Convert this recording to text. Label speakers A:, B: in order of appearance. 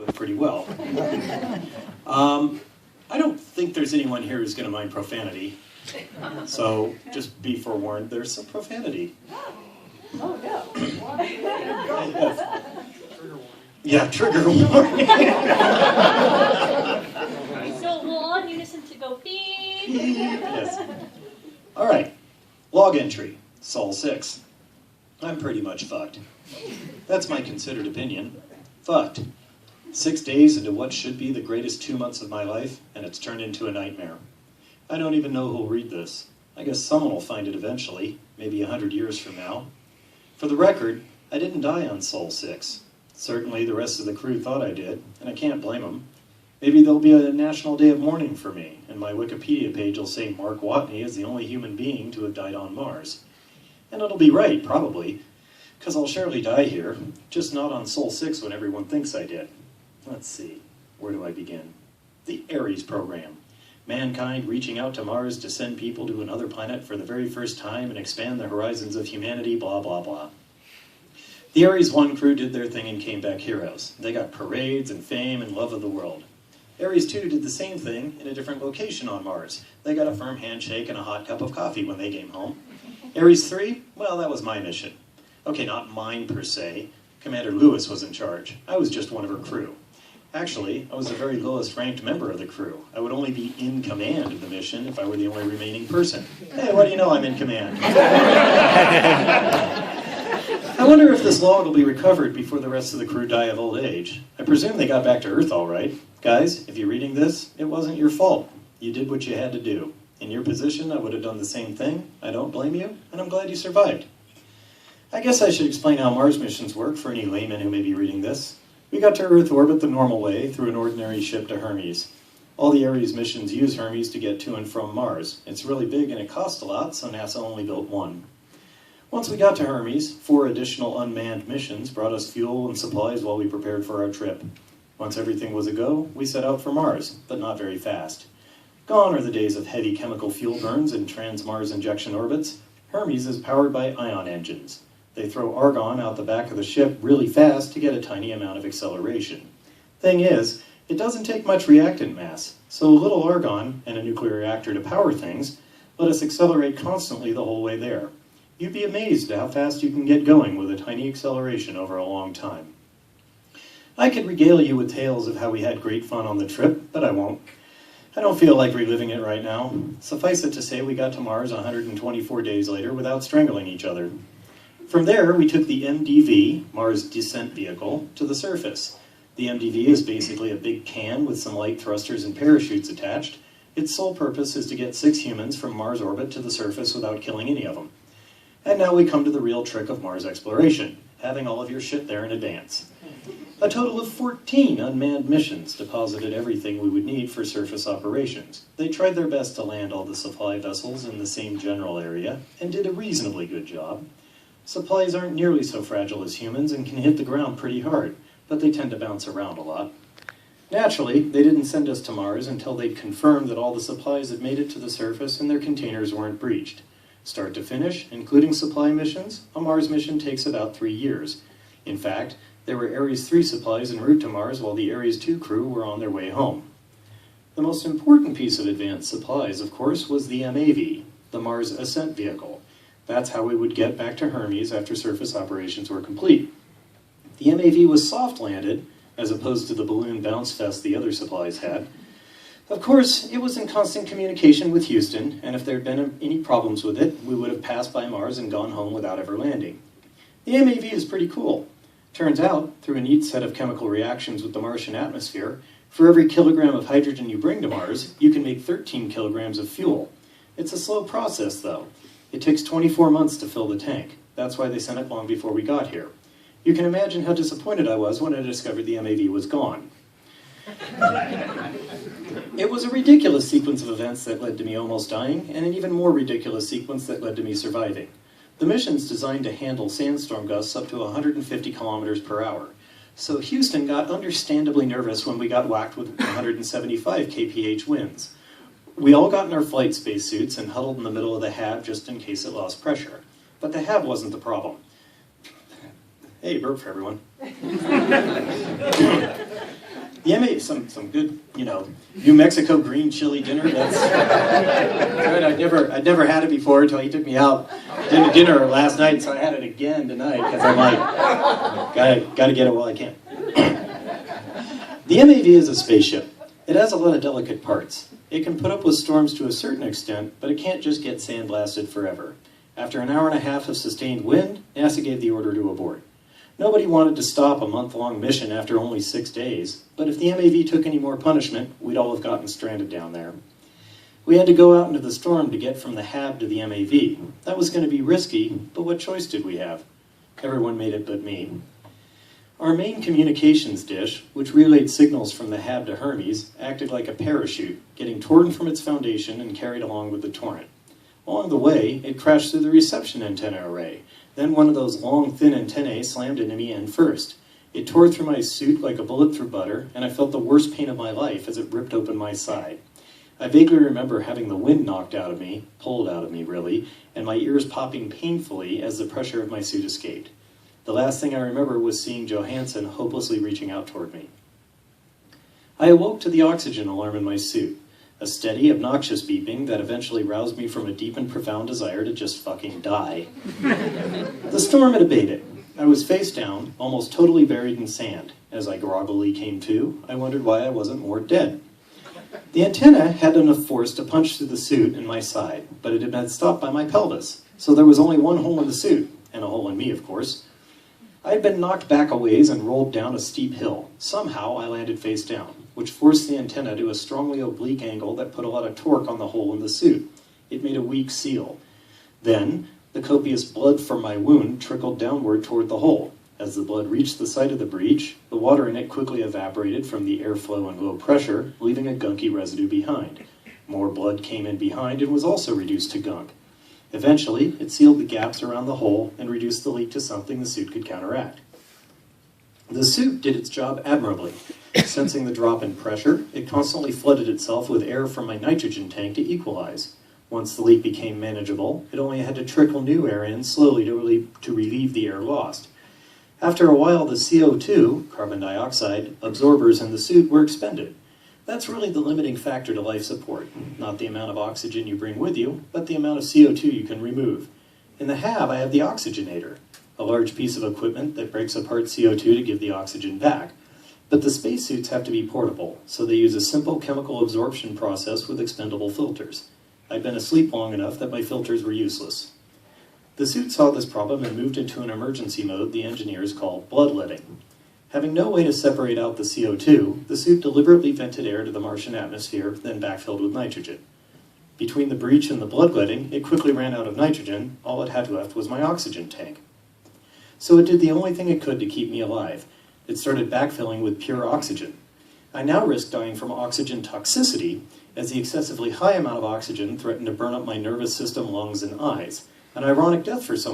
A: with pretty well. I don't think there's anyone here who's going to mind profanity. So just be forewarned, there's some profanity.
B: Oh, no.
A: Yeah, trigger warning.
C: So we'll all in unison to go beep.
A: Yes. All right. Log entry, Sol 6. I'm pretty much fucked. That's my considered opinion. Fucked. 6 days into what should be the greatest 2 months of my life, and it's turned into a nightmare. I don't even know who'll read this. I guess someone will find it eventually, maybe 100 years from now. For the record, I didn't die on Sol 6. Certainly the rest of the crew thought I did, and I can't blame them. Maybe there'll be a national day of mourning for me, and my Wikipedia page will say Mark Watney is the only human being to have died on Mars. And it'll be right, probably, because I'll surely die here, just not on Sol 6 when everyone thinks I did. Let's see, where do I begin? The Ares program. Mankind reaching out to Mars to send people to another planet for the very first time and expand the horizons of humanity, blah, blah, blah. The Ares 1 crew did their thing and came back heroes. They got parades and fame and love of the world. Ares 2 did the same thing in a different location on Mars. They got a firm handshake and a hot cup of coffee when they came home. Ares 3, well, that was my mission. Okay, not mine per se. Commander Lewis was in charge. I was just one of her crew. Actually, I was the very lowest ranked member of the crew. I would only be in command of the mission if I were the only remaining person. Hey, what do you know, I'm in command. I wonder if this log will be recovered before the rest of the crew die of old age. I presume they got back to Earth all right. Guys, if you're reading this, it wasn't your fault. You did what you had to do. In your position, I would have done the same thing. I don't blame you, and I'm glad you survived. I guess I should explain how Mars missions work for any layman who may be reading this. We got to Earth orbit the normal way, through an ordinary ship to Hermes. All the Ares missions use Hermes to get to and from Mars. It's really big and it costs a lot, so NASA only built one. Once we got to Hermes, 4 additional unmanned missions brought us fuel and supplies while we prepared for our trip. Once everything was a go, we set out for Mars, but not very fast. Gone are the days of heavy chemical fuel burns and trans-Mars injection orbits. Hermes is powered by ion engines. They throw argon out the back of the ship really fast to get a tiny amount of acceleration. Thing is, it doesn't take much reactant mass, so a little argon and a nuclear reactor to power things let us accelerate constantly the whole way there. You'd be amazed at how fast you can get going with a tiny acceleration over a long time. I could regale you with tales of how we had great fun on the trip, but I won't. I don't feel like reliving it right now. Suffice it to say we got to Mars 124 days later without strangling each other. From there, we took the MDV, Mars Descent Vehicle, to the surface. The MDV is basically a big can with some light thrusters and parachutes attached. Its sole purpose is to get 6 humans from Mars orbit to the surface without killing any of them. And now we come to the real trick of Mars exploration, having all of your shit there in advance. A total of 14 unmanned missions deposited everything we would need for surface operations. They tried their best to land all the supply vessels in the same general area, and did a reasonably good job. Supplies aren't nearly so fragile as humans and can hit the ground pretty hard, but they tend to bounce around a lot. Naturally, they didn't send us to Mars until they'd confirmed that all the supplies had made it to the surface and their containers weren't breached. Start to finish, including supply missions, a Mars mission takes about 3 years. In fact, there were Ares 3 supplies en route to Mars while the Ares 2 crew were on their way home. The most important piece of advanced supplies, of course, was the MAV, the Mars Ascent Vehicle. That's how we would get back to Hermes after surface operations were complete. The MAV was soft-landed, as opposed to the balloon bounce fest the other supplies had. Of course, it was in constant communication with Houston, and if there had been any problems with it, we would have passed by Mars and gone home without ever landing. The MAV is pretty cool. Turns out, through a neat set of chemical reactions with the Martian atmosphere, for every kilogram of hydrogen you bring to Mars, you can make 13 kilograms of fuel. It's a slow process, though. It takes 24 months to fill the tank. That's why they sent it long before we got here. You can imagine how disappointed I was when I discovered the MAV was gone. It was a ridiculous sequence of events that led to me almost dying, and an even more ridiculous sequence that led to me surviving. The mission's designed to handle sandstorm gusts up to 150 kilometers per hour. So Houston got understandably nervous when we got whacked with 175 kph winds. We all got in our flight spacesuits and huddled in the middle of the HAB just in case it lost pressure. But the HAB wasn't the problem. Hey, burp for everyone. The MA, some good, New Mexico green chili dinner. That's good. I'd never had it before until he took me out to dinner last night, so I had it again tonight because I'm like, gotta get it while I can. The MAV is a spaceship. It has a lot of delicate parts. It can put up with storms to a certain extent, but it can't just get sandblasted forever. After an hour and a half of sustained wind, NASA gave the order to abort. Nobody wanted to stop a month-long mission after only 6 days, but if the MAV took any more punishment, we'd all have gotten stranded down there. We had to go out into the storm to get from the HAB to the MAV. That was going to be risky, but what choice did we have? Everyone made it but me. Our main communications dish, which relayed signals from the HAB to Hermes, acted like a parachute, getting torn from its foundation and carried along with the torrent. Along the way, it crashed through the reception antenna array. Then one of those long, thin antennae slammed into me end first. It tore through my suit like a bullet through butter, and I felt the worst pain of my life as it ripped open my side. I vaguely remember having the wind knocked out of me, pulled out of me really, and my ears popping painfully as the pressure of my suit escaped. The last thing I remember was seeing Johansson hopelessly reaching out toward me. I awoke to the oxygen alarm in my suit, a steady, obnoxious beeping that eventually roused me from a deep and profound desire to just fucking die. The storm had abated. I was face down, almost totally buried in sand. As I groggily came to, I wondered why I wasn't more dead. The antenna had enough force to punch through the suit and my side, but it had been stopped by my pelvis, so there was only one hole in the suit, and a hole in me, of course. I had been knocked back a ways and rolled down a steep hill. Somehow I landed face down, which forced the antenna to a strongly oblique angle that put a lot of torque on the hole in the suit. It made a weak seal. Then, the copious blood from my wound trickled downward toward the hole. As the blood reached the site of the breach, the water in it quickly evaporated from the airflow and low pressure, leaving a gunky residue behind. More blood came in behind and was also reduced to gunk. Eventually, it sealed the gaps around the hole and reduced the leak to something the suit could counteract. The suit did its job admirably. Sensing the drop in pressure, it constantly flooded itself with air from my nitrogen tank to equalize. Once the leak became manageable, it only had to trickle new air in slowly to relieve the air lost. After a while, the CO2, carbon dioxide, absorbers in the suit were expended. That's really the limiting factor to life support. Not the amount of oxygen you bring with you, but the amount of CO2 you can remove. In the HAB, I have the oxygenator, a large piece of equipment that breaks apart CO2 to give the oxygen back. But the spacesuits have to be portable, so they use a simple chemical absorption process with expendable filters. I'd been asleep long enough that my filters were useless. The suit saw this problem and moved into an emergency mode the engineers call bloodletting. Having no way to separate out the CO2, the suit deliberately vented air to the Martian atmosphere, then backfilled with nitrogen. Between the breach and the bloodletting, it quickly ran out of nitrogen. All it had left was my oxygen tank. So it did the only thing it could to keep me alive. It started backfilling with pure oxygen. I now risked dying from oxygen toxicity, as the excessively high amount of oxygen threatened to burn up my nervous system, lungs, and eyes. An ironic death for someone